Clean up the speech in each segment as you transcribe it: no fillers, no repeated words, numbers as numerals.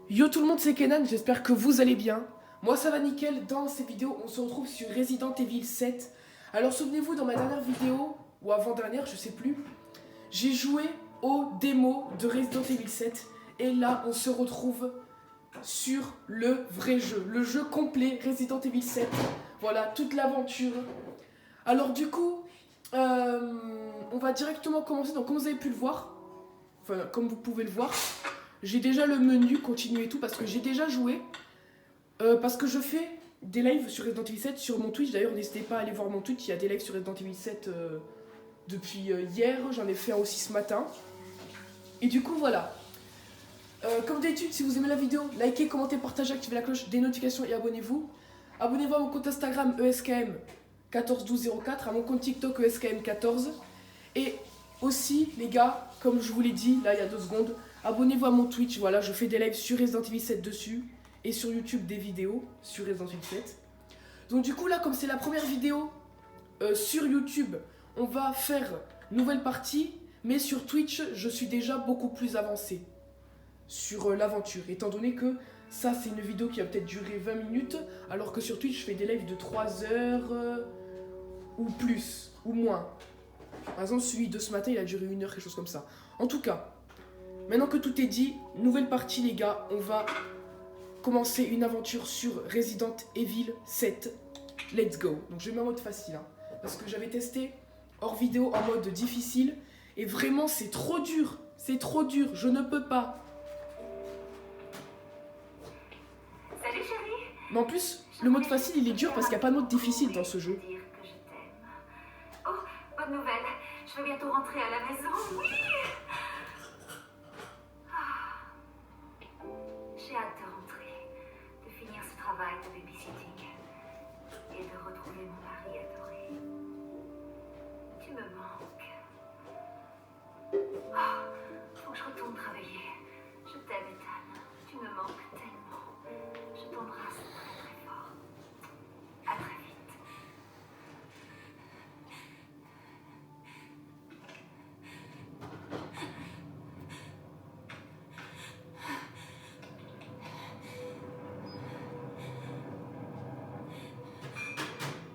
Yo tout le monde, c'est Kenan, j'espère que vous allez bien. Moi ça va nickel, dans cette vidéo on se retrouve sur Resident Evil 7. Alors souvenez-vous, dans ma dernière vidéo, ou avant-dernière, je sais plus, j'ai joué aux démos de Resident Evil 7. Et là on se retrouve sur le vrai jeu, le jeu complet Resident Evil 7. Voilà, toute l'aventure. Alors du coup, on va directement commencer, donc comme vous avez pu le voir, enfin comme vous pouvez le voir, j'ai déjà le menu, continuer et tout, parce que j'ai déjà joué. Parce que je fais des lives sur Resident Evil 7 sur mon Twitch. D'ailleurs, n'hésitez pas à aller voir mon Twitch. Il y a des lives sur Resident Evil 7 depuis hier. J'en ai fait un aussi ce matin. Et du coup, voilà. Comme d'habitude, si vous aimez la vidéo, likez, commentez, partagez, activez la cloche des notifications et abonnez-vous. Abonnez-vous à mon compte Instagram ESKM141204, à mon compte TikTok ESKM14. Et aussi, les gars, comme je vous l'ai dit là il y a 2 secondes, abonnez-vous à mon Twitch. Voilà, je fais des lives sur Resident Evil 7 dessus. Et sur YouTube des vidéos sur Resident Evil 7. Donc du coup là, comme c'est la première vidéo sur YouTube, on va faire nouvelle partie. Mais sur Twitch, je suis déjà beaucoup plus avancé sur l'aventure. Étant donné que ça, c'est une vidéo qui va peut-être durer 20 minutes. Alors que sur Twitch, je fais des lives de 3 heures ou plus, ou moins. Par exemple, celui de ce matin, il a duré 1 heure, quelque chose comme ça. En tout cas, maintenant que tout est dit, nouvelle partie les gars, on va commencer une aventure sur Resident Evil 7. Let's go. Donc je mets en mode facile, hein, parce que j'avais testé hors vidéo en mode difficile. Et vraiment, c'est trop dur. C'est trop dur. Je ne peux pas. Salut chérie. Mais en plus, le mode facile, il est dur parce qu'il n'y a pas de mode difficile dans ce jeu. Dire que je t'aime. Oh, bonne nouvelle. Je vais bientôt rentrer à la maison. Oui. J'ai hâte de rentrer, de finir ce travail de babysitting et de retrouver mon mari adoré. Tu me manques. Oh, faut que je retourne travailler. Je t'aime, Ethan. Tu me manques tellement. Je t'embrasse très très fort. À très vite.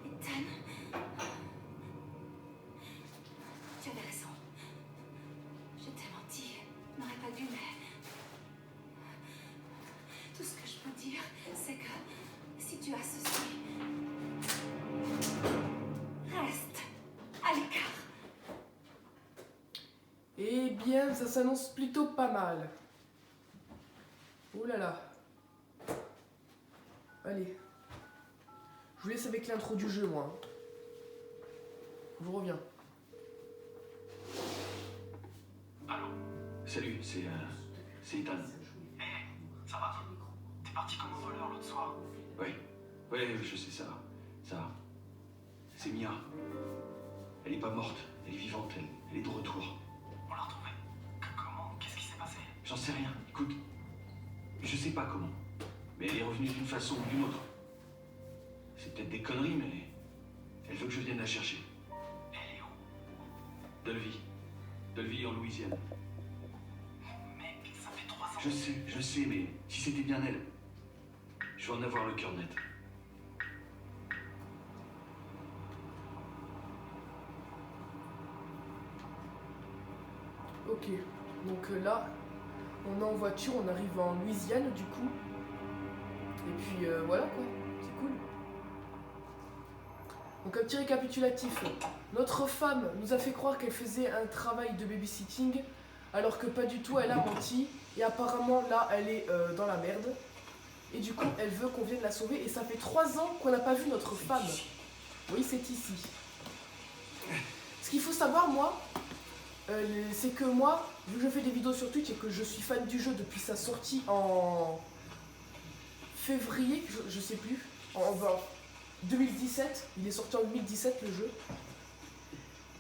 Ethan, tu avais raison. Je t'ai menti. Je n'aurais pas dû, mais tout ce que je peux dire, c'est que si tu as ceci, reste à l'écart. Eh bien, ça s'annonce plutôt pas mal. Oh là là. Allez. Je vous laisse avec l'intro du jeu, moi. Je reviens. Allô. Salut, c'est Ethan. Hé, ça va? T'es parti comme un voleur l'autre soir. Oui, je sais, ça va. Ça va. C'est Mia. Elle est pas morte, elle est vivante, elle est de retour. On l'a retrouvée. Comment? Qu'est-ce qui s'est passé? J'en sais rien, écoute. Je sais pas comment. Mais elle est revenue d'une façon ou d'une autre. C'est peut-être des conneries, mais elle veut que je vienne la chercher. Elle est où? Dolby. Dolby en Louisiane. Mec, ça fait 3 ans. Je sais, mais si c'était bien elle, je vais en avoir le cœur net. Ok. Donc là, on est en voiture, on arrive en Louisiane du coup. Et puis voilà quoi, c'est cool. Donc un petit récapitulatif. Notre femme nous a fait croire qu'elle faisait un travail de babysitting, alors que pas du tout, elle a menti. Et apparemment là, elle est dans la merde. Et du coup, elle veut qu'on vienne la sauver. Et ça fait 3 ans qu'on n'a pas vu notre femme. Oui, c'est ici. Ce qu'il faut savoir, moi, c'est que moi, vu que je fais des vidéos sur Twitch et que je suis fan du jeu depuis sa sortie en février, je sais plus, en 2017, il est sorti en 2017 le jeu.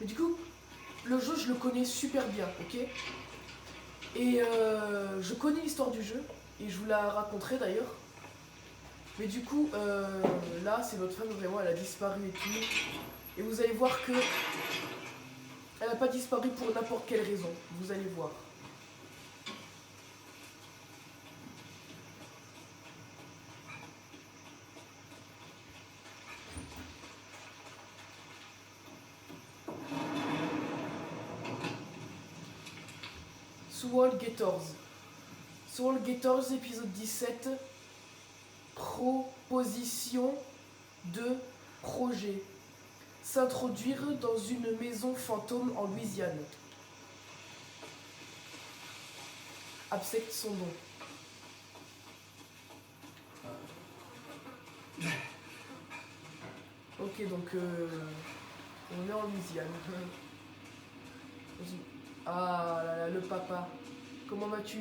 Mais du coup, le jeu je le connais super bien, ok? Et je connais l'histoire du jeu, et je vous la raconterai d'ailleurs. Mais du coup, là c'est notre femme vraiment, elle a disparu et tout. Et vous allez voir que elle n'a pas disparu pour n'importe quelle raison, vous allez voir. Soul Gators. Soul Gators, épisode 17. Proposition de projet. S'introduire dans une maison fantôme en Louisiane. Accepte son nom. Ok, donc on est en Louisiane. Ah là là, le papa. Comment vas-tu?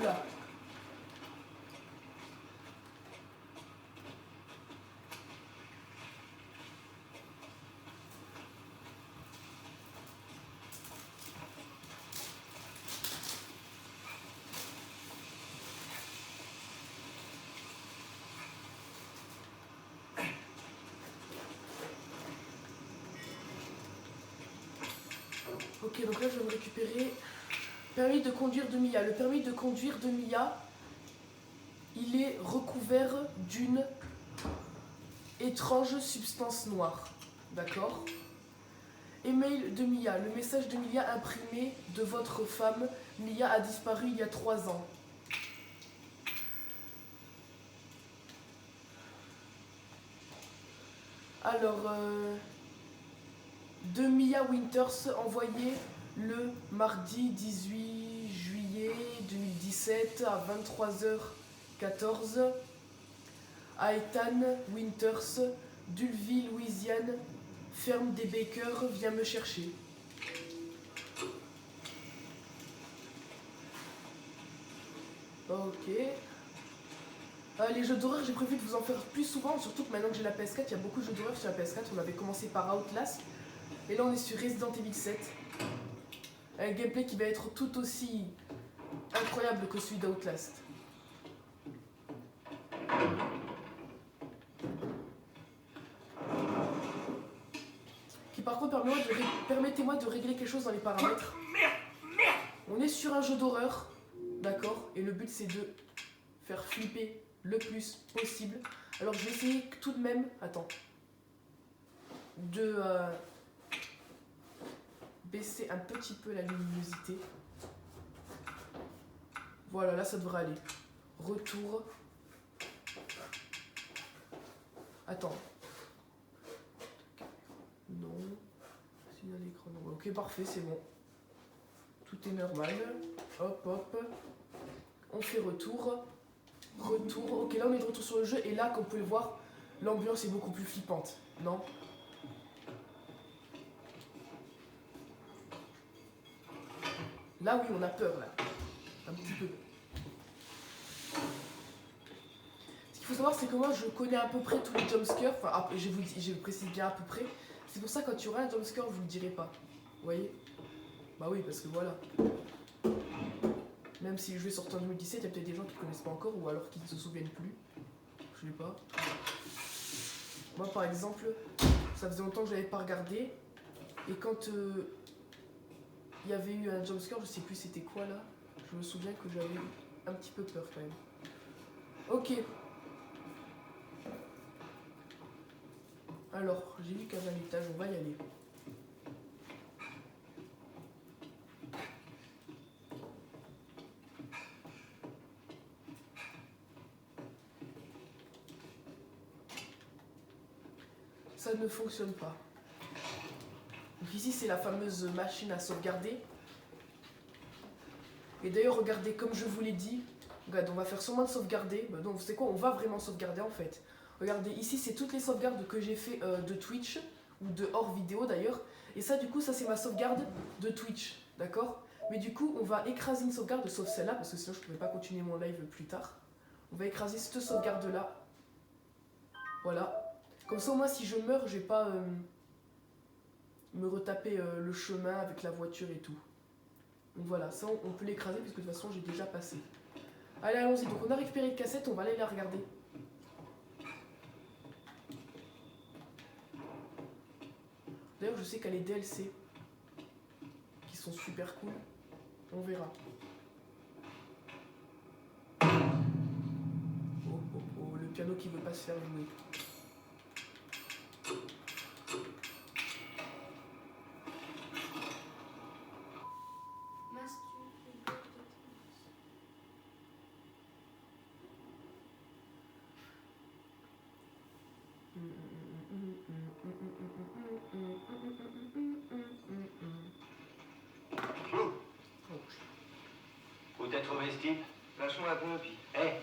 Oula. Ok, donc là je vais me récupérer. Permis de conduire de Mia. Le permis de conduire de Mia, il est recouvert d'une étrange substance noire. D'accord? Email de Mia. Le message de Mia imprimé de votre femme. Mia a disparu il y a 3 ans. Alors, de Mia Winters, envoyé le mardi 18 juillet 2017 à 23h14 à Ethan Winters, Dulville, Louisiane, ferme des Bakers, viens me chercher. Ok. Les jeux d'horreur, j'ai prévu de vous en faire plus souvent, surtout que maintenant que j'ai la PS4, il y a beaucoup de jeux d'horreur sur la PS4. On avait commencé par Outlast, et là on est sur Resident Evil 7. Un gameplay qui va être tout aussi incroyable que celui d'Outlast. Qui par contre permettez-moi de régler quelque chose dans les paramètres. On est sur un jeu d'horreur, d'accord, et le but c'est de faire flipper le plus possible. Alors je vais essayer tout de même, attends, de baisser un petit peu la luminosité. Voilà, là ça devrait aller. Retour. Attends. Non. Signal d'écran. Ok, parfait, c'est bon. Tout est normal. Hop, hop. On fait retour. Retour. Ok, là on est de retour sur le jeu. Et là, comme vous pouvez le voir, l'ambiance est beaucoup plus flippante. Non? Là, oui, on a peur, là. Un petit peu. Ce qu'il faut savoir, c'est que moi, je connais à peu près tous les jumpscares. Enfin, je vous précise bien à peu près. C'est pour ça, quand il y aura un jumpscare, je vous le dirai pas. Vous voyez? Bah oui, parce que voilà. Même si le jeu est sorti en 2017, il y a peut-être des gens qui ne connaissent pas encore, ou alors qui ne se souviennent plus. Je sais pas. Moi, par exemple, ça faisait longtemps que je n'avais pas regardé. Et quand il y avait eu un jumpscare, je sais plus c'était quoi là. Je me souviens que j'avais eu un petit peu peur quand même. Ok. Alors, j'ai vu qu'il y avait un étage, on va y aller. Ça ne fonctionne pas. Donc ici, c'est la fameuse machine à sauvegarder. Et d'ailleurs, regardez, comme je vous l'ai dit, regarde, on va faire sûrement de sauvegarder. Bah non, vous savez quoi, on va vraiment sauvegarder en fait. Regardez, ici, c'est toutes les sauvegardes que j'ai fait de Twitch, ou de hors vidéo d'ailleurs. Et ça, du coup, ça c'est ma sauvegarde de Twitch, d'accord? Mais du coup, on va écraser une sauvegarde, sauf celle-là, parce que sinon je ne pourrais pas continuer mon live plus tard. On va écraser cette sauvegarde-là. Voilà. Comme ça, au moins, si je meurs, je vais pas me retaper le chemin avec la voiture et tout. Donc voilà, ça, on peut l'écraser, puisque de toute façon, j'ai déjà passé. Allez, allons-y. Donc, on a récupéré une cassette, on va aller la regarder. D'ailleurs, je sais qu'il y a les DLC qui sont super cool. On verra. Oh, oh, oh, le piano qui veut pas se faire jouer. Où t'as trouvé ce type? Lâche-moi un peu, puis. Hé,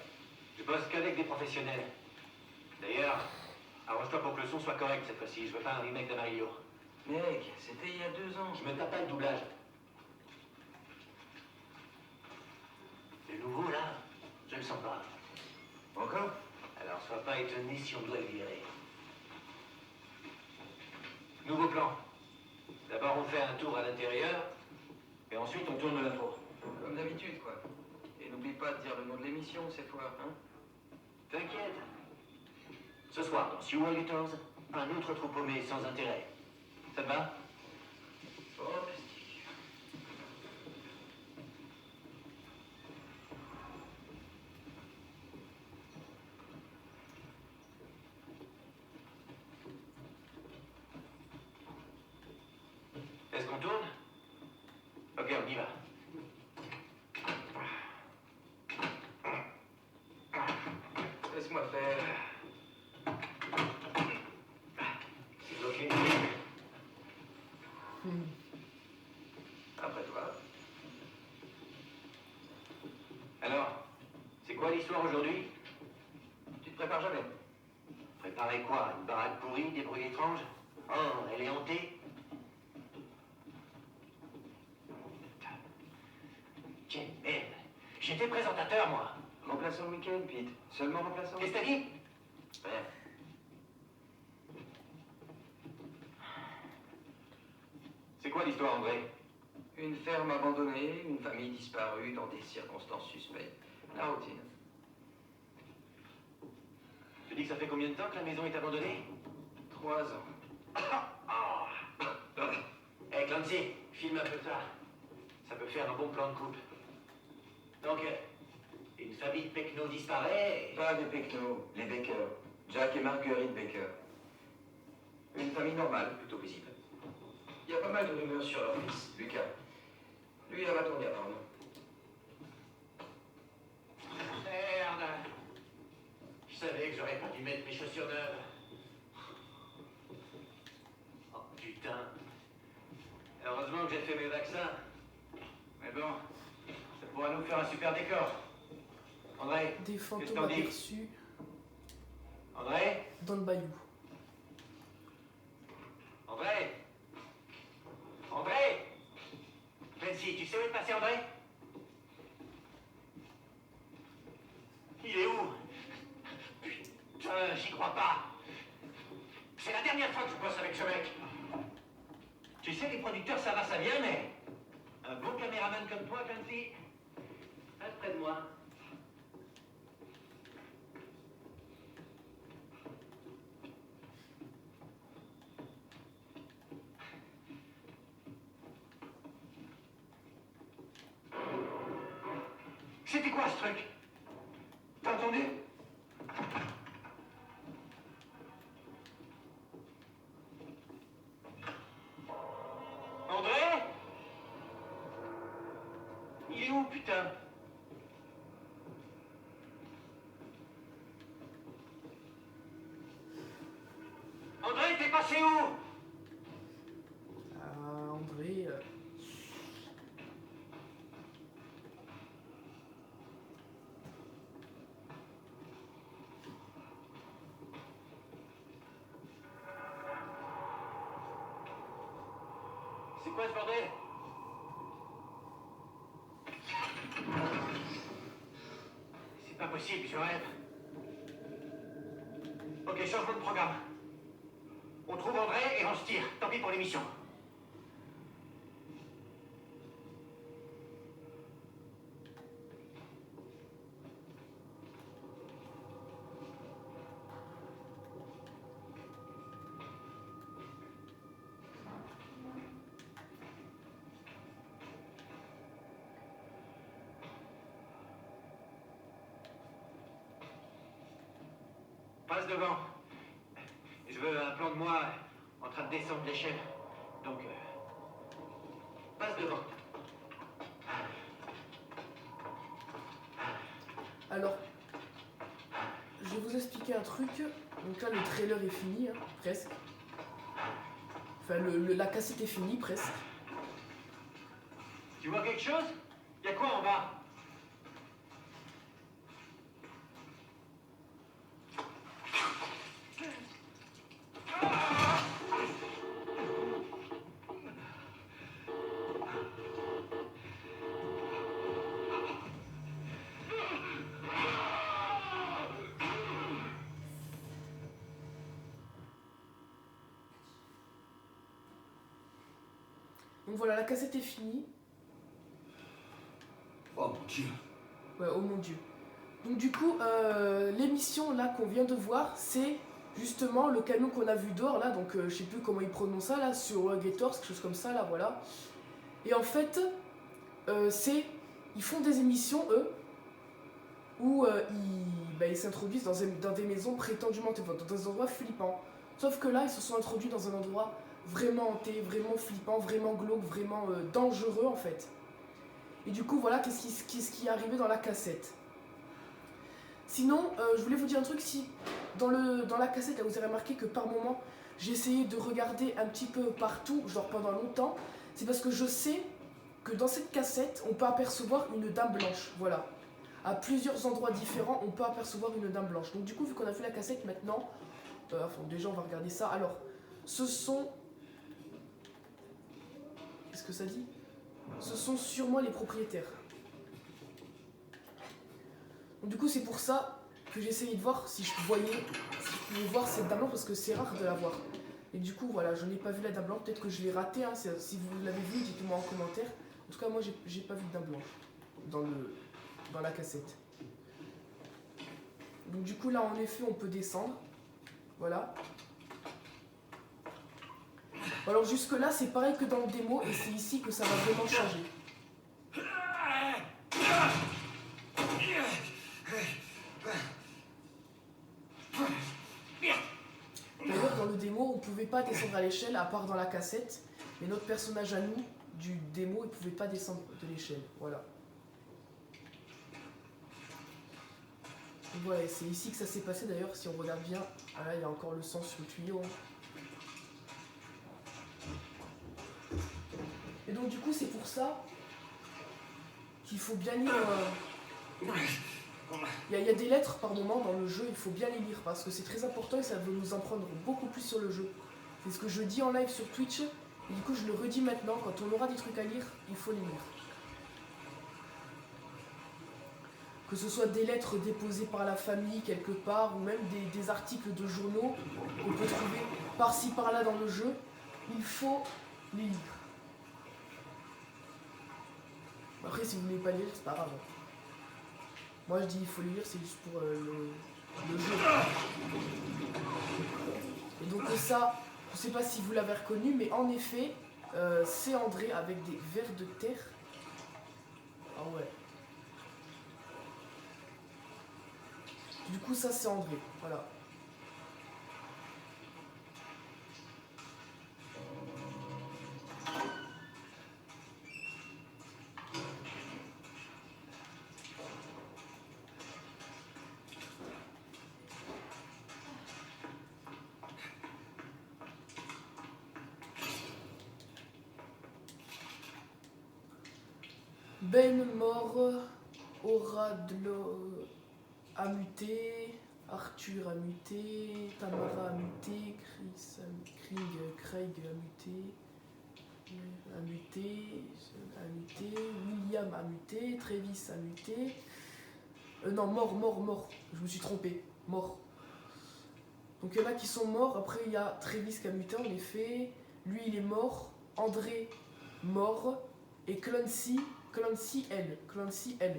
je bosse qu'avec des professionnels. D'ailleurs, arrange-toi pour que le son soit correct cette fois-ci. Je veux pas un remake d'Amarillo. Mec, c'était il y a 2 ans. Je me tape pas le doublage. Le nouveau, là, je le sens pas. Encore? Alors, sois pas étonné si on doit le virer. Nouveau plan. D'abord, on fait un tour à l'intérieur, et ensuite, on tourne l'intro. Comme d'habitude, quoi. Et n'oublie pas de dire le nom de l'émission cette fois, hein? T'inquiète. Ce soir, dans Sewer Gators, un autre trou paumé sans intérêt. Ça te va? Oh, plastique. Est-ce qu'on tourne? Ok, on y va. Laisse-moi faire. C'est bloqué. Après toi. Alors, c'est quoi l'histoire aujourd'hui? Tu te prépares jamais. Préparer quoi? Une baraque pourrie, des bruits étranges? Oh, elle est hantée? Quelle merde! J'étais présentateur, moi! Remplaçant le week-end, Pete. Seulement remplaçant. Qu'est-ce que t'as dit? Ouais. C'est quoi l'histoire, André? Une ferme abandonnée, une famille disparue dans des circonstances suspectes. La routine. Tu dis que ça fait combien de temps que la maison est abandonnée? 3 ans. Hey, Clancy, filme un peu ça. Ça peut faire un bon plan de coupe. Donc, une famille de Pecno disparaît. Pas des Pecno, les Baker. Jack et Marguerite Baker. Une famille normale, plutôt visible. Il y a pas mal de rumeurs sur leur fils, Lucas. Lui, il va tourner apparemment. Merde. Je savais que j'aurais pas dû mettre mes chaussures neuves. Oh, putain. Heureusement que j'ai fait mes vaccins. Mais bon, ça pourra nous faire un super décor. André, Des qu'est-ce fantômes qu'on dit? aperçus André? dans le bayou. André? André? Clancy, tu sais où est passé André? Il est où? Putain, j'y crois pas. C'est la dernière fois que je bosse avec ce mec. Tu sais, les producteurs, ça va, ça vient, mais... Un bon caméraman comme toi, Clancy, reste près de moi. C'était quoi ce truc? T'as entendu? André? Il est où, putain? André, t'es passé où? Ah, André. C'est quoi ce bordel? C'est pas possible, je rêve. Ok, changement de programme. On trouve André et on se tire. Tant pis pour l'émission. Passe devant. Je veux un plan de moi en train de descendre l'échelle. Donc, passe devant. Alors, je vais vous expliquer un truc. Donc là, le trailer est fini, hein, presque. Enfin, la cassette est finie, presque. Tu vois quelque chose? Y a quoi en bas? Donc voilà, la cassette est finie. Oh mon Dieu. Ouais, oh mon Dieu. Donc du coup, l'émission là qu'on vient de voir, c'est justement le camion qu'on a vu dehors là, donc je sais plus comment ils prononcent ça là, sur Gators, quelque chose comme ça là, voilà. Et en fait, ils font des émissions, eux, où ils s'introduisent dans des maisons prétendument hantées, dans des endroits flippants. Sauf que là, ils se sont introduits dans un endroit vraiment hanté, vraiment flippant, vraiment glauque, vraiment dangereux en fait. Et du coup, voilà, qu'est-ce qui est arrivé dans la cassette. Sinon, je voulais vous dire un truc, si dans la cassette, là, vous avez remarqué que par moment, j'ai essayé de regarder un petit peu partout, genre pendant longtemps, c'est parce que je sais que dans cette cassette, on peut apercevoir une dame blanche, voilà. À plusieurs endroits différents, on peut apercevoir une dame blanche. Donc du coup, vu qu'on a vu la cassette maintenant, déjà on va regarder ça. Alors, ce sont... Qu'est-ce que ça dit ? Ce sont sûrement les propriétaires. Donc du coup, c'est pour ça que j'ai essayé de voir si je pouvais voir cette dame blanche, parce que c'est rare de la voir. Et du coup, voilà, je n'ai pas vu la dame blanche, peut-être que je l'ai ratée, hein. Si vous l'avez vu, dites-moi en commentaire. En tout cas, moi, j'ai pas vu de dame blanche dans la cassette. Donc du coup, là, en effet, on peut descendre. Voilà. Alors jusque-là, c'est pareil que dans le démo, et c'est ici que ça va vraiment changer. D'ailleurs, dans le démo, on ne pouvait pas descendre à l'échelle, à part dans la cassette. Mais notre personnage à nous, du démo, il ne pouvait pas descendre de l'échelle. Voilà. Donc voilà, c'est ici que ça s'est passé d'ailleurs, si on regarde bien. Ah là, il y a encore le sang sur le tuyau. Hein. Et donc du coup, c'est pour ça qu'il faut bien lire... Il y a des lettres par moment dans le jeu, il faut bien les lire parce que c'est très important et ça va nous en prendre beaucoup plus sur le jeu. C'est ce que je dis en live sur Twitch et du coup je le redis maintenant, quand on aura des trucs à lire, il faut les lire. Que ce soit des lettres déposées par la famille quelque part ou même des articles de journaux qu'on peut trouver par-ci par-là dans le jeu, il faut les lire. Après si vous ne voulez pas lire, c'est pas grave. Moi je dis il faut les lire, c'est juste pour le jeu. Et donc ça, je sais pas si vous l'avez reconnu, mais en effet, c'est André avec des vers de terre. Ah ouais. Du coup ça c'est André, voilà. Ben mort, Aura de l'eau a muté, Arthur a muté, Tamara a muté, Craig a muté, William a muté, Travis a muté. Non, mort, je me suis trompé, mort. Donc il y en a qui sont morts, après il y a Travis qui a muté en effet, lui il est mort, André mort, et Clancy L,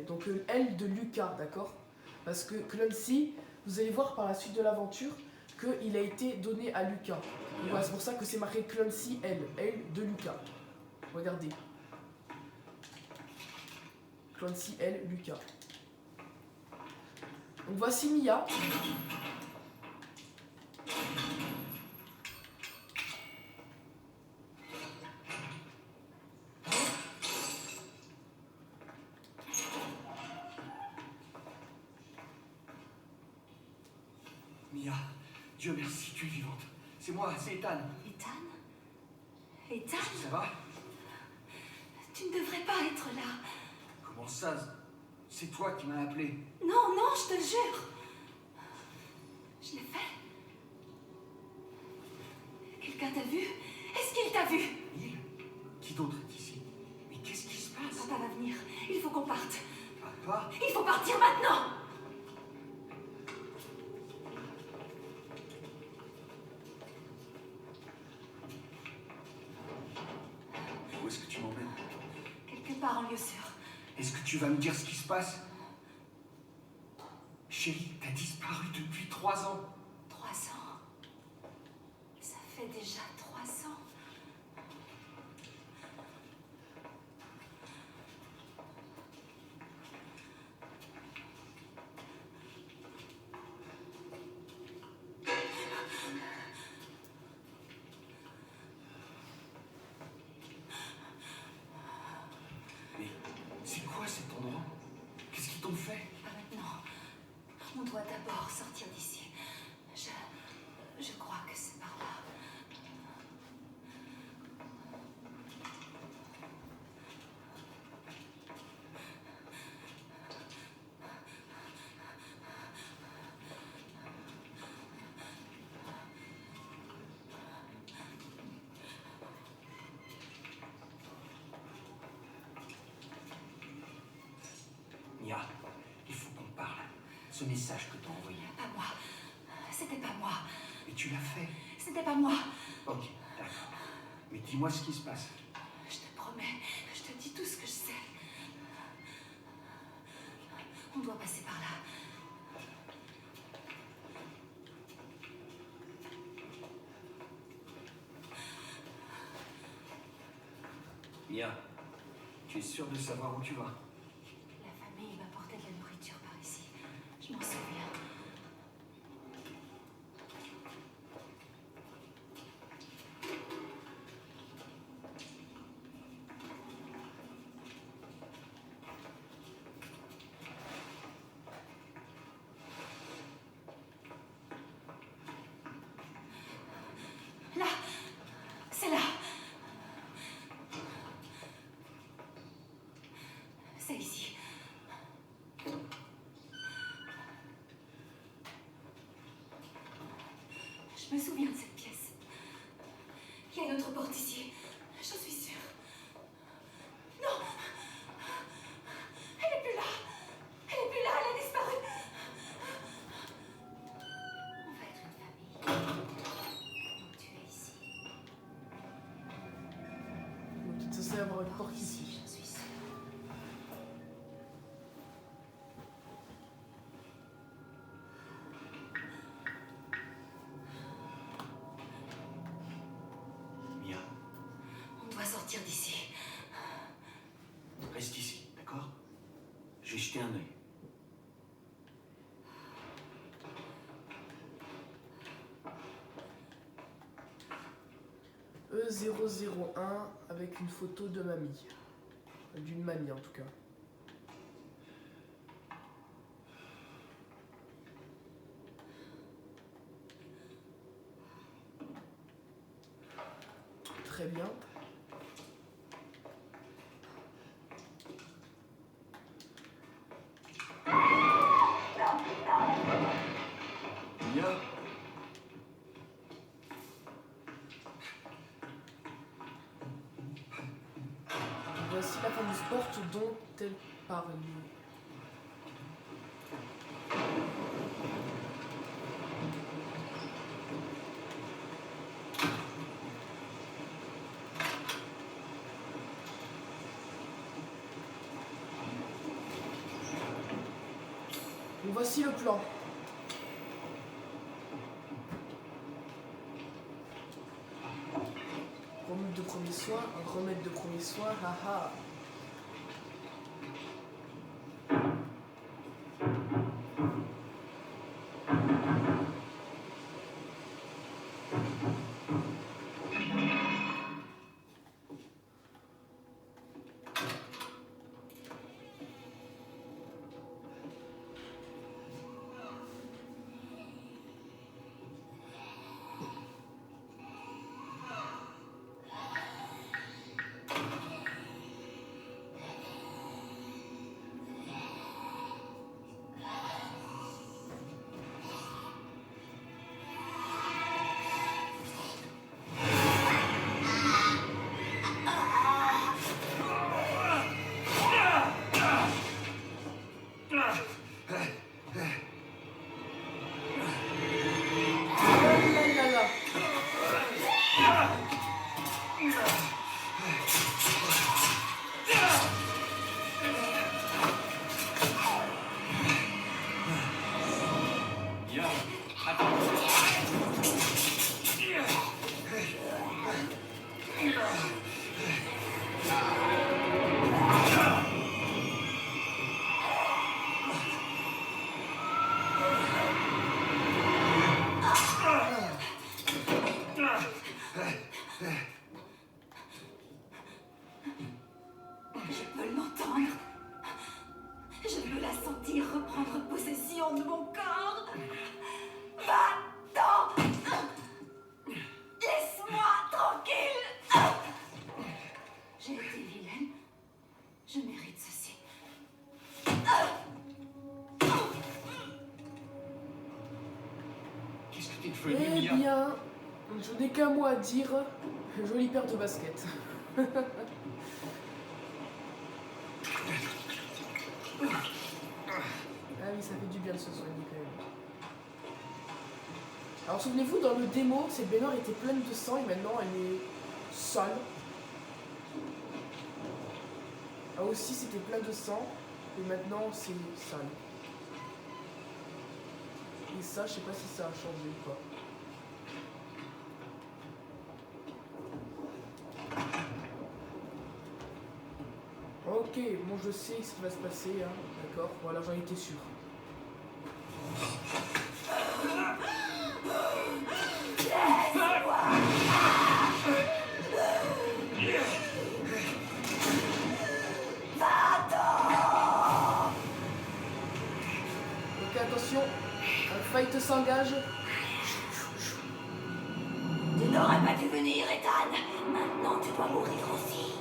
donc le L de Lucas, d'accord? Parce que Clancy, vous allez voir par la suite de l'aventure qu'il a été donné à Lucas. Voilà, c'est pour ça que c'est marqué Clancy L de Lucas. Regardez. Clancy L, Lucas. Donc voici Mia. Mia, Dieu merci, tu es vivante. C'est moi, c'est Ethan. Ethan? Ethan? Ça va? Tu ne devrais pas être là. Comment ça? C'est toi qui m'as appelé. Non, non, je te le jure. Je l'ai fait. Quelqu'un t'a vu? Est-ce qu'il t'a vu? Il? Qui d'autre est ici? Mais qu'est-ce qui se passe? Papa va venir. Il faut qu'on parte. Papa? Il faut partir maintenant. Où est-ce que tu m'emmènes? Quelque part en lieu sûr. Est-ce que tu vas me dire ce qui se passe? Chérie, t'as disparu depuis 3 ans. 3 ans. Ça fait déjà 3 ans. Mais c'est quoi cet endroit? Qu'est-ce qu'ils t'ont fait? Pas maintenant. On doit d'abord sortir d'ici. Je crois que c'est par là. Mia, il faut qu'on parle. Ce message que t'as envoyé. Pas moi. C'était pas moi. Mais tu l'as fait. C'était pas moi. Ok, d'accord. Mais dis-moi ce qui se passe. Je te promets que je te dis tout ce que je sais. On doit passer par là. Mia, tu es sûre de savoir où tu vas? La famille m'apportait de la nourriture par ici. Je m'en souviens. Là! C'est là! C'est ici. Je me souviens de cette pièce. Il y a une autre porte ici. J'en suis sûre. Non! Elle est plus là! Elle est plus là, elle a disparu! On va être une famille. Donc tu es ici. Donc tu es censé avoir une porte ici. J'en suis sûre. Mia, On doit sortir d'ici. reste ici, d'accord? Je vais jeter un œil. E001 avec une photo de mamie. D'une mamie en tout cas. Très bien. Mia? Voici la fameuse porte dont elle parle. Donc voici le plan. Remède de premier soin, remède de premier soin, haha. de mon corps. Va-t'en. Laisse-moi tranquille. J'ai été vilaine. Je mérite ceci. Qu'est-ce que t'es devenu, Eh Mia? bien, je n'ai qu'un mot à dire. Jolie paire de baskets. Ah oui, ça fait du bien de se soigner quand même. Alors souvenez-vous, dans le démo, cette baignoire était pleine de sang et maintenant elle est sale. Ah aussi, c'était plein de sang et maintenant c'est sale. Et ça, je sais pas si ça a changé ou pas. Ok, bon je sais ce qui va se passer, hein. D'accord, voilà, j'en étais sûr. Ok, attention, un fight s'engage. Tu n'aurais pas dû venir, Ethan. Maintenant, tu dois mourir aussi.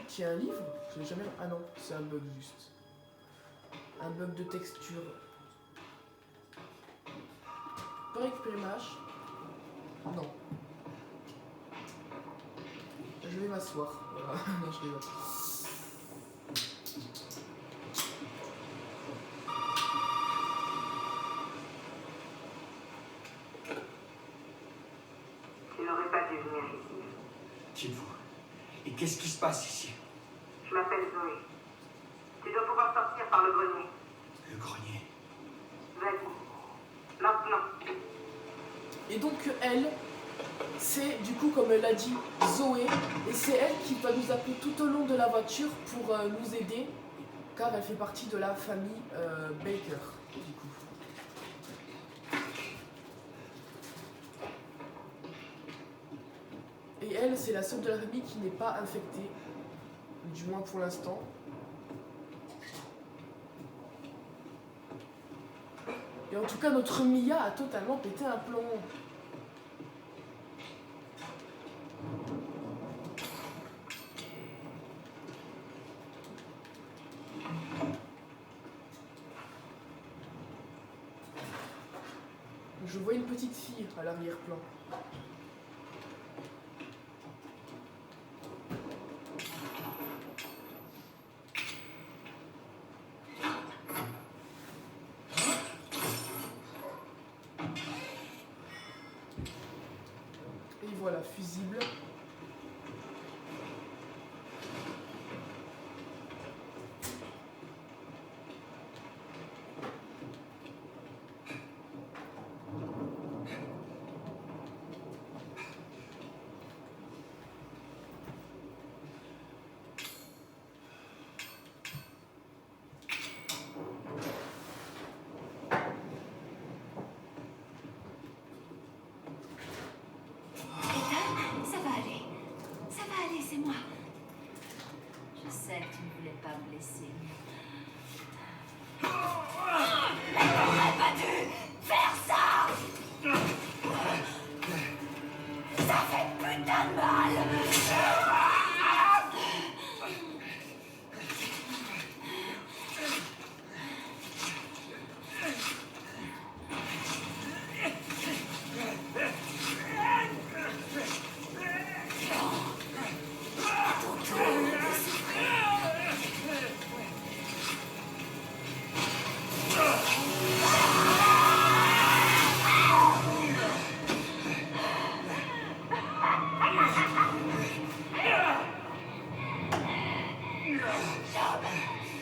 Tiens, un livre? Je l'ai jamais... Ah non, c'est un bug juste. Un bug de texture. Je peux récupérer ma hache? Non. Je vais m'asseoir. Voilà. Non, je rigole. Tu n'aurais pas dû venir ici. Qui êtes-vous? Et qu'est-ce qui se passe ici? Je m'appelle Zoé. Tu dois pouvoir sortir par le grenier. Le grenier. Vas-y. Maintenant. Et donc elle, c'est du coup comme elle a dit Zoé, et c'est elle qui va nous appeler tout au long de la voiture pour nous aider, car elle fait partie de la famille Baker, du coup. Et elle, c'est la seule de la famille qui n'est pas infectée, du moins pour l'instant. Et en tout cas, notre Mia a totalement pété un plomb. Je vois une petite fille à l'arrière-plan. Et voilà, fusible. Ça va aller. Ça va aller, c'est moi. Je sais que tu ne voulais pas me blesser. Mais t'aurais pas dû faire ça. Ça fait putain de mal.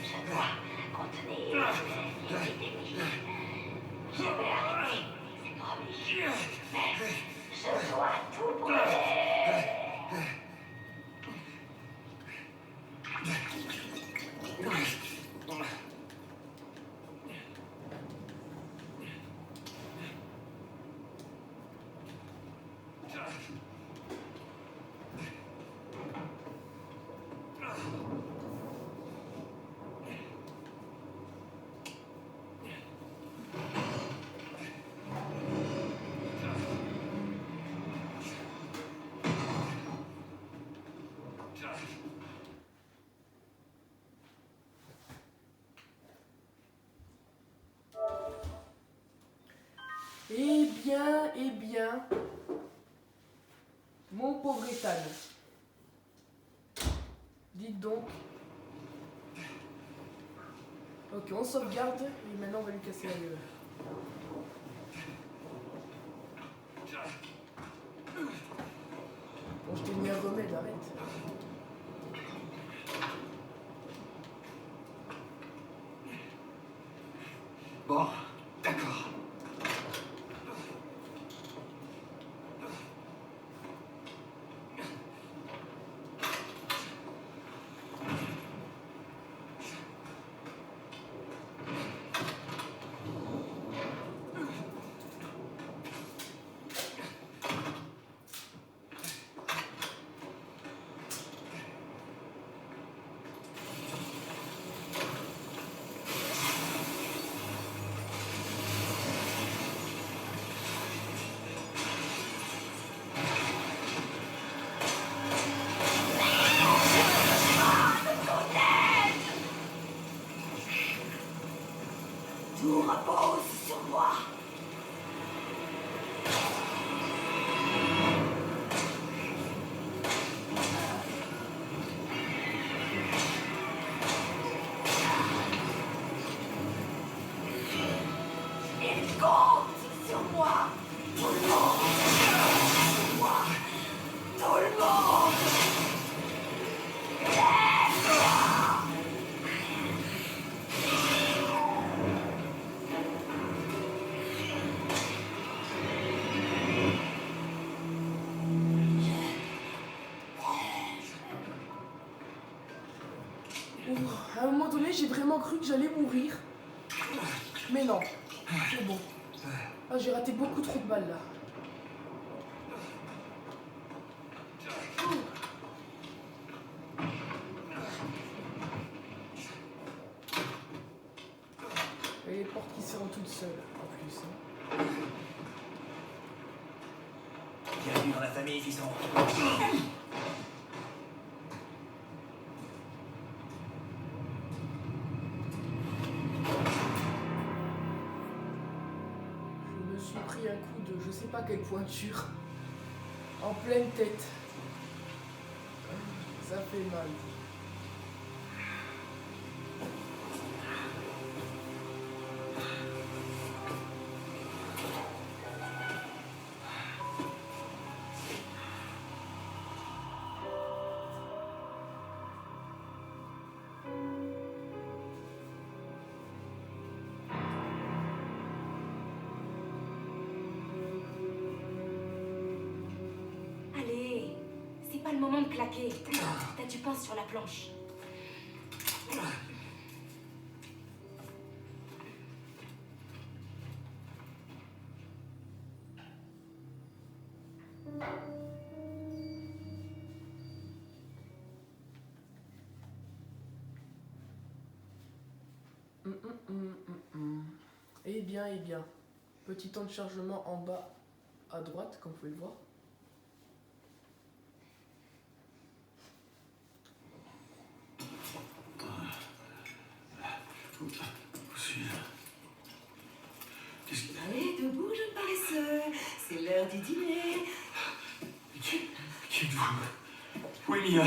Je dois contenir l'épidémie. Je vais arrêter, c'est promis. Mais je dois tout brûler. Eh bien, mon pauvre Ethan. Dites donc. Ok, on sauvegarde et maintenant on va lui casser la gueule. Bon, je t'ai mis un remède, arrête. Bon, d'accord. Tout repose sur moi. Il compte sur moi. Tout le monde. Sur moi. Tout le monde. À un moment donné, j'ai vraiment cru que j'allais mourir. Mais non, c'est bon. Ah, j'ai raté beaucoup trop de balles là. Et les portes qui seront toutes seules en plus. Hein. Bienvenue dans la famille, fiston. Je me suis pris un coup de je sais pas quelle pointure. En pleine tête. Ça fait mal. Allez, c'est pas le moment de claquer. T'as du pain sur la planche. Eh bien, eh bien. Petit temps de chargement en bas à droite, comme vous pouvez le voir. Qu'est-ce qu'il y a? Allez, debout, jeune paresseux. C'est l'heure du dîner. Qui êtes-vous? Où est Mia?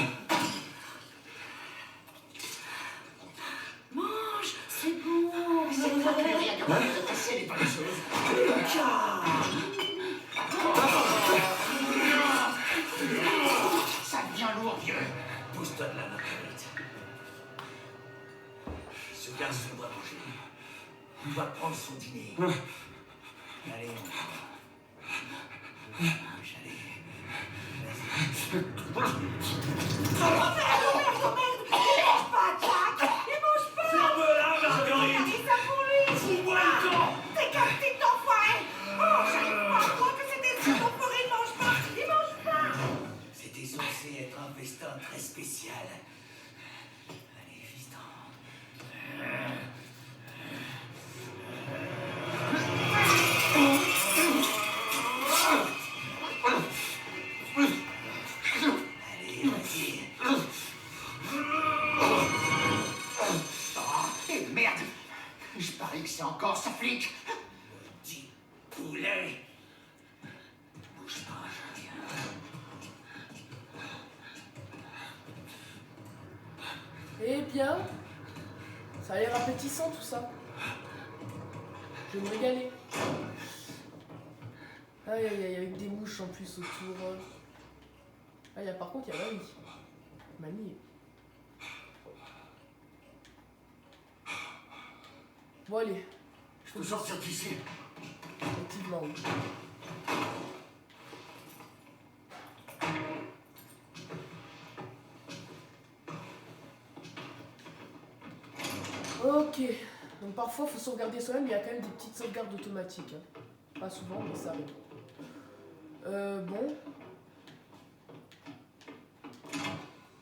Mange, c'est bon. C'est toi qui viens de casser les paresseuses. Ça devient lourd, vieux. Pousse-toi de la Marguerite. Ce garçon doit manger. Il doit prendre son dîner. Allez, mon bouge, allez. Ferme-la, Marguerite! C'est ça pour lui! Fous-moi le camp! T'es qu'un petit enfoiré! Oh, j'arrive pas à croire que c'était si enfoiré, il mange pas! Il mange pas! C'était censé être un festin très spécial. Allez, fiston. Allez, vas-y. Et merde! Je parie que c'est encore ce flic! Petit poulet. Bouge pas, je reviens. Eh bien, ça a l'air appétissant tout ça. Je vais me régaler. Aïe aïe aïe, avec des mouches en plus autour. Ah, par contre, il y a Mamie. Mamie. Bon, allez. Je peux sortir d'ici. Effectivement, oui. Ok. Donc parfois, il faut sauvegarder soi-même. Il y a quand même des petites sauvegardes automatiques. Hein. Pas souvent, mais ça arrive. Bon.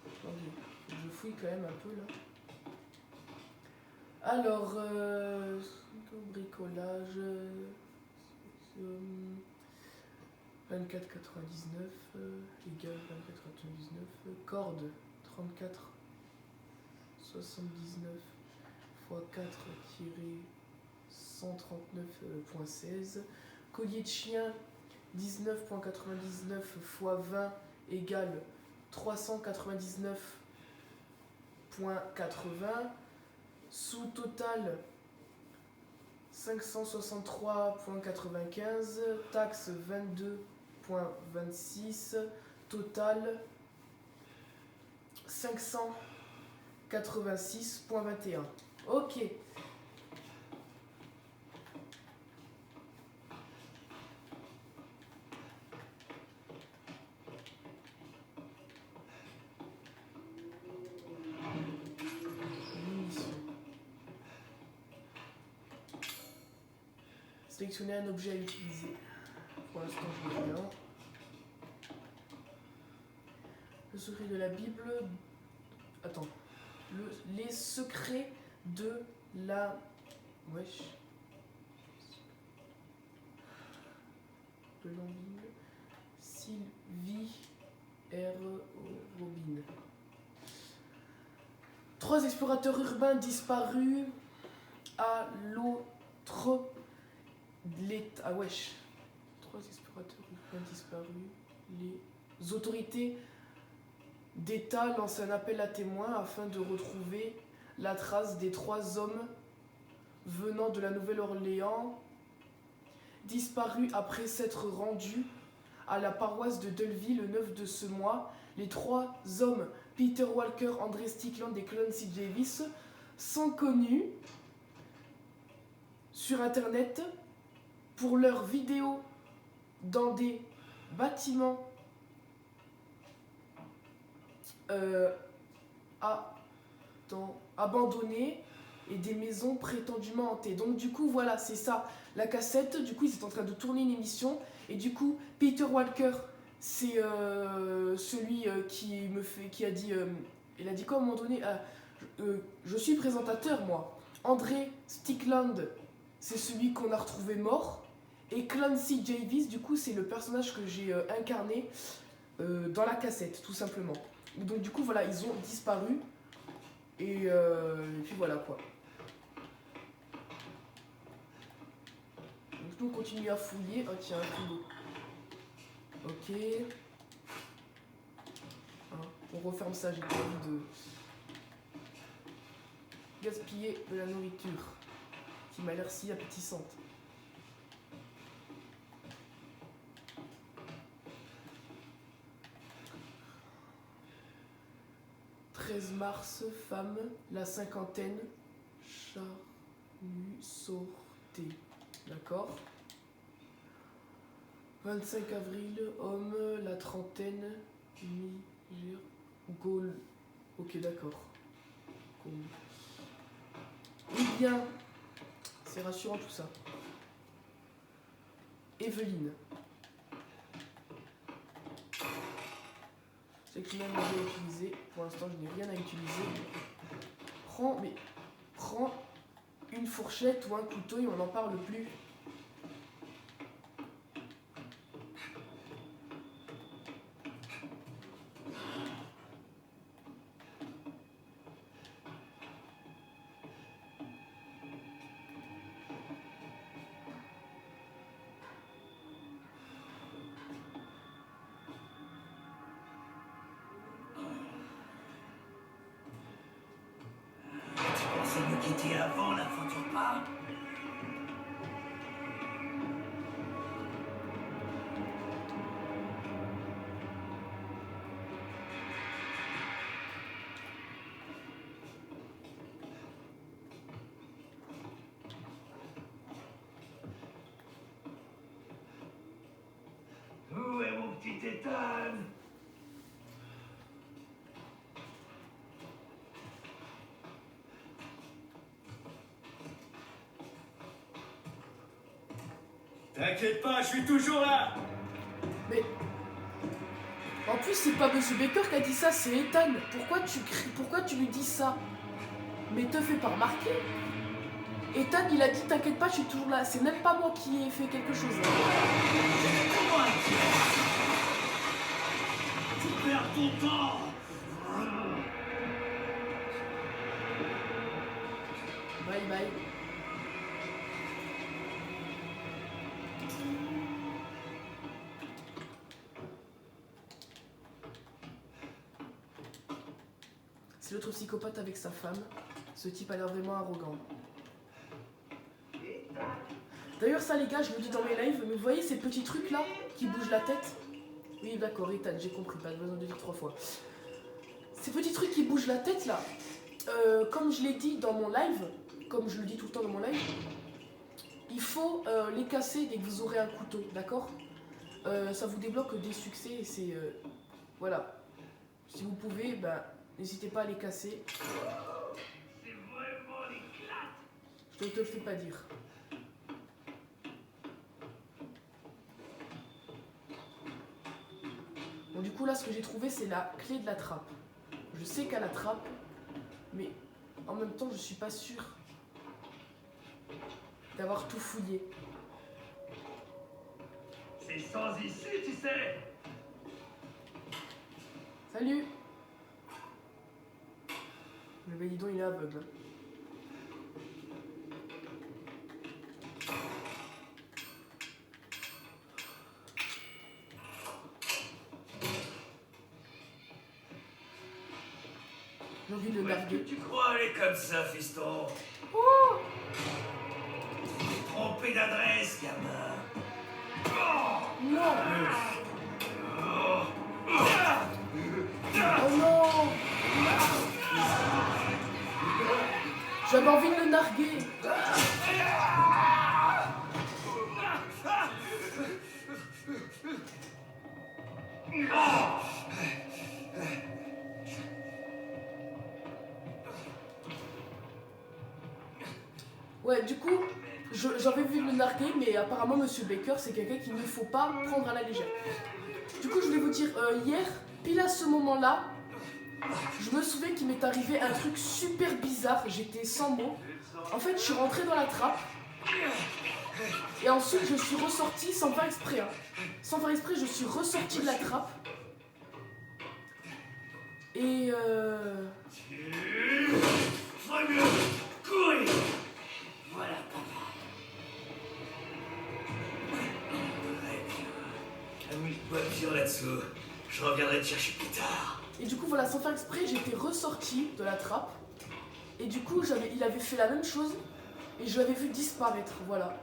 Attendez, je fouille quand même un peu là. Alors, bricolage. 24,99 égale 24,99. Corde 34,79 x 4 139,16. Collier de chien 19,99 x 20 égale 399,80. Sous total 563,95. Taxe 22,26. Total 586,21. Ok. Sélectionner un objet à utiliser. Pour l'instant, je n'ai rien. Le secret de la Bible. Attends. Les secrets de la. Wesh. De la Bible. Sylvie R. Robin. 3 explorateurs urbains disparus à l'autre. Ah wesh. 3 explorateurs urbains disparus. Les autorités d'État lancent un appel à témoins afin de retrouver la trace des 3 hommes venant de la Nouvelle-Orléans disparus après s'être rendus à la paroisse de Delville le 9 de ce mois. Les 3 hommes, Peter Walker, André Stickland et Clancy Davis, sont connus sur internet pour leurs vidéos dans des bâtiments abandonnés et des maisons prétendument hantées. Donc du coup voilà, c'est ça la cassette. Du coup ils étaient en train de tourner une émission et du coup Peter Walker c'est celui qui a dit il a dit quoi à un moment donné, je suis présentateur moi. André Stickland c'est celui qu'on a retrouvé mort. Et Clancy Davis, du coup, c'est le personnage que j'ai incarné dans la cassette, tout simplement. Donc, du coup, voilà, ils ont disparu. Et puis voilà, quoi. Donc, nous, on continue à fouiller. Oh, tiens, un frigo. Ok. Hein, on referme ça, j'ai pas envie de gaspiller de la nourriture qui m'a l'air si appétissante. 13 mars, femme, la cinquantaine, charnu sauté. D'accord. 25 avril, homme, la trentaine, Niger, Gaulle. Ok, d'accord. Gaulle. Eh bien, c'est rassurant tout ça. Evelyne. C'est que je n'ai rien à utiliser. Pour l'instant, je n'ai rien à utiliser. Prends une fourchette ou un couteau et on n'en parle plus. C'est mieux quitter avant l'aventure pas. Où est mon petit Ethan? T'inquiète pas, je suis toujours là. Mais en plus, c'est pas Monsieur Baker qui a dit ça, c'est Ethan. Pourquoi tu cries, pourquoi tu lui dis ça? Mais te fais pas remarquer. Ethan, il a dit t'inquiète pas, je suis toujours là. C'est même pas moi qui ai fait quelque chose. Comment tu perds ton temps. Bye bye. C'est l'autre psychopathe avec sa femme. Ce type a l'air vraiment arrogant. D'ailleurs ça les gars, je le dis dans mes lives, mais vous voyez ces petits trucs là qui bougent la tête? Oui d'accord, Ethan, j'ai compris, pas besoin de dire 3 fois. Ces petits trucs qui bougent la tête là, comme je l'ai dit dans mon live, comme je le dis tout le temps dans mon live, il faut les casser dès que vous aurez un couteau, d'accord? Ça vous débloque des succès et c'est... voilà. Si vous pouvez, ben, n'hésitez pas à les casser. C'est vraiment l'éclate. Je ne te le fais pas dire. Bon du coup là ce que j'ai trouvé c'est la clé de la trappe. Je sais qu'elle a la trappe, mais en même temps je suis pas sûre d'avoir tout fouillé. C'est sans ici, tu sais. Salut. Le bélidon il est aveugle. J'ai envie de le larguer. Tu crois aller comme ça, fiston? Oh! Trompé d'adresse, gamin. Non! Oh non! J'avais envie de le narguer. Ouais, du coup, j'avais vu le narguer, mais apparemment, Monsieur Baker, c'est quelqu'un qu'il ne faut pas prendre à la légère. Du coup, je voulais vous dire, hier, pile à ce moment-là, je me souviens qu'il m'est arrivé un truc super bizarre. J'étais sans mots. En fait, je suis rentrée dans la trappe. Et ensuite, je suis ressortie sans faire exprès. Hein. Sans faire exprès, je suis ressortie de la trappe. Et Ferais mieux courir. Voilà, amuse-toi bien là-dessous. Je reviendrai te chercher plus tard. Et du coup, voilà, sans faire exprès, j'étais ressortie de la trappe. Et du coup, il avait fait la même chose. Et je l'avais vu disparaître, voilà.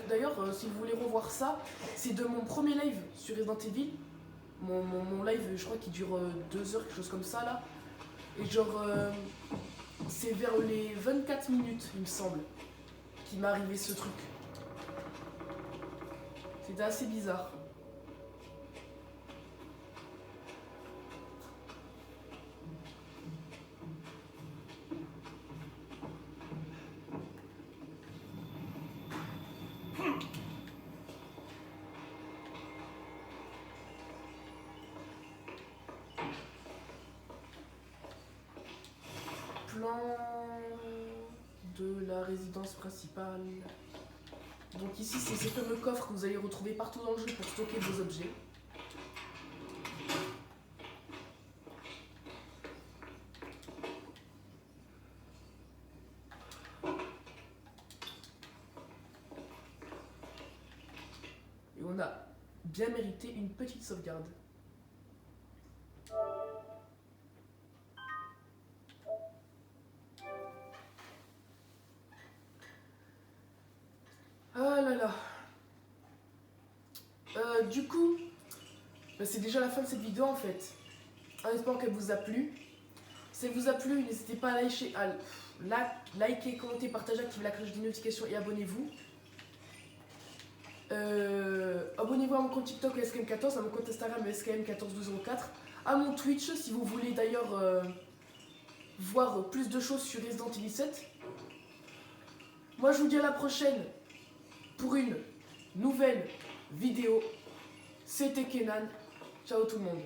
D'ailleurs, si vous voulez revoir ça, c'est de mon premier live sur Resident Evil. Mon live, je crois qu'il dure 2 heures, quelque chose comme ça, là. Et genre, c'est vers les 24 minutes, il me semble, qu'il m'est arrivé ce truc. C'était assez bizarre. plan de la résidence principale. Donc ici, c'est ces fameux coffres que vous allez retrouver partout dans le jeu pour stocker vos objets. Et on a bien mérité une petite sauvegarde. Ah là là. Du coup, bah, c'est déjà la fin de cette vidéo en fait. En espérant qu'elle vous a plu. Si elle vous a plu, n'hésitez pas à liker, commenter, partager, activer la cloche des notifications et abonnez-vous. Abonnez-vous à mon compte TikTok SKM14, à mon compte Instagram SKM14204, à mon Twitch si vous voulez d'ailleurs voir plus de choses sur Resident Evil 7. Moi je vous dis à la prochaine pour une nouvelle vidéo. C'était Kenan. Ciao tout le monde.